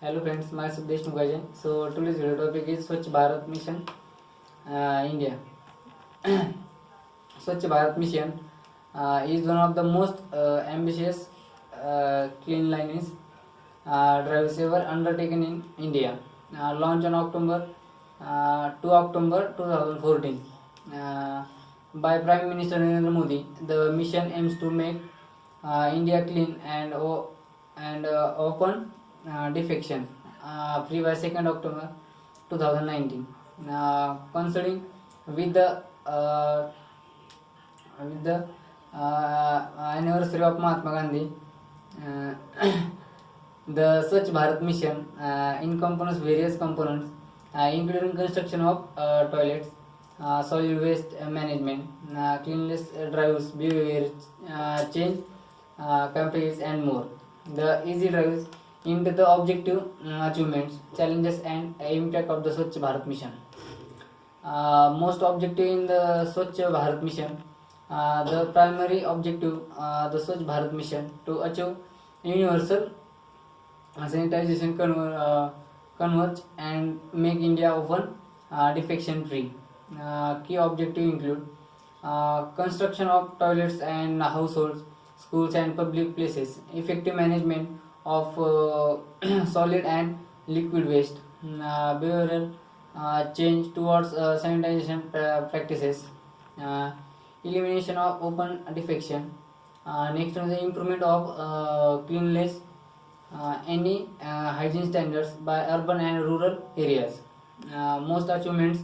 Hello friends, myself Deshmukh Ajay. So today's video topic is Swachh Bharat Mission, India. Swachh Bharat Mission is one of the most ambitious cleanliness drives ever undertaken in India. Launched on October 2014 by Prime Minister Narendra Modi, the mission aims to make India clean and open defection free by 2nd October 2019. Coinciding with the anniversary of Mahatma Gandhi, the Swachh Bharat Mission encompasses various components, including construction of toilets, solid waste management, cleanliness drives, behavior change campaigns, and more. The easy drives into the objective achievements, challenges, and impact of the Swachh Bharat Mission. Most objective in the Swachh Bharat Mission. The primary objective, the Swachh Bharat Mission, to achieve universal sanitization converge and make India open defecation free. Key objectives include construction of toilets and households, schools and public places, effective management of solid and liquid waste, behavioral change towards sanitization practices, elimination of open defecation. Next is the improvement of cleanliness, any hygiene standards by urban and rural areas. Most achievements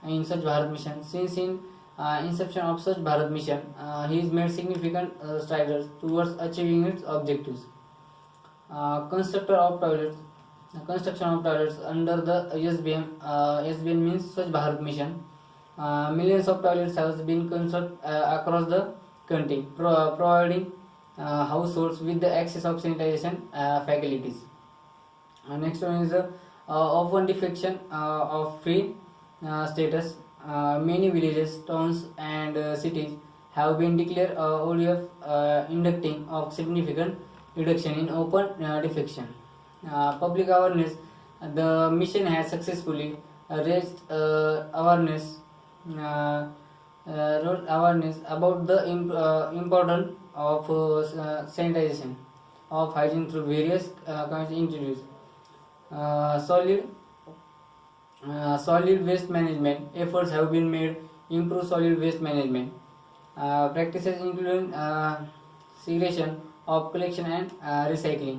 in Swachh Bharat Mission. Since inception of Swachh Bharat Mission, he has made significant strides towards achieving its objectives. Construction of toilets under the SBM means Swachh Bharat Mission. Millions of toilets have been constructed across the country, providing households with the access of sanitization facilities. Next one is open defecation of free status. Many villages, towns, and cities have been declared ODF, inducting of significant reduction in open defecation. Public awareness. The mission has successfully raised awareness about the importance of sanitization of hygiene through various initiatives. Solid waste management efforts have been made improve solid waste management practices, including segregation of collection and recycling.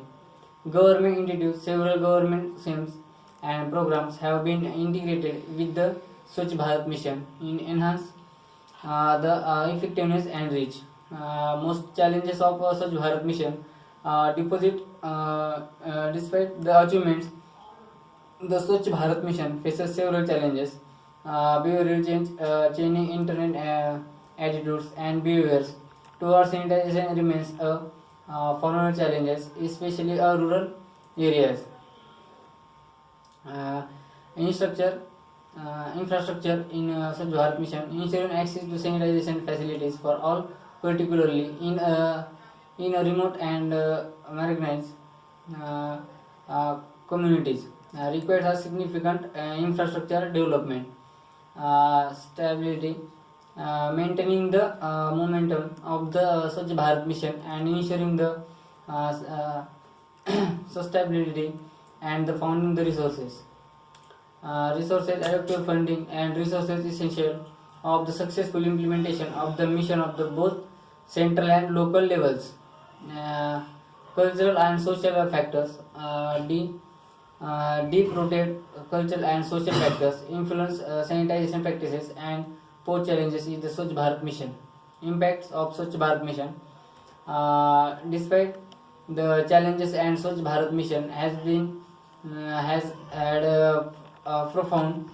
Government introduced several government schemes and programs have been integrated with the Swachh Bharat Mission in enhance the effectiveness and reach. Most challenges of Swachh Bharat Mission despite the achievements, the Swachh Bharat Mission faces several challenges. Behavioral change, changing internet attitudes and behaviors towards sanitization remains a formidable challenges, especially rural areas. Infrastructure in Swachh Bharat Mission, ensuring access to sanitization facilities for all, particularly in a remote and marginalized communities, requires a significant infrastructure development. Stability, maintaining the momentum of the Swachh Bharat Mission and ensuring the sustainability and the founding the resources. Adequate funding and resources essential of the successful implementation of the mission of the both central and local levels. Cultural and social factors. Deep-rooted cultural and social factors influence sanitization practices and pose challenges in the Swachh Bharat Mission. Impacts of Swachh Bharat Mission. Despite the challenges, and Swachh Bharat Mission has had profound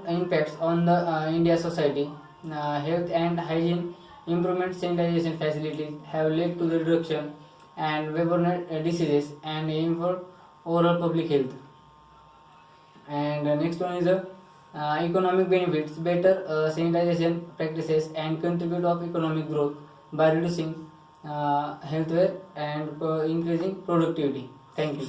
impacts on the India society. Health and hygiene improvement, sanitization facilities have led to the reduction and waterborne diseases and improved overall public health. And next one is economic benefits. Better sanitization practices and contribute of economic growth by reducing healthcare and increasing productivity. Thank you.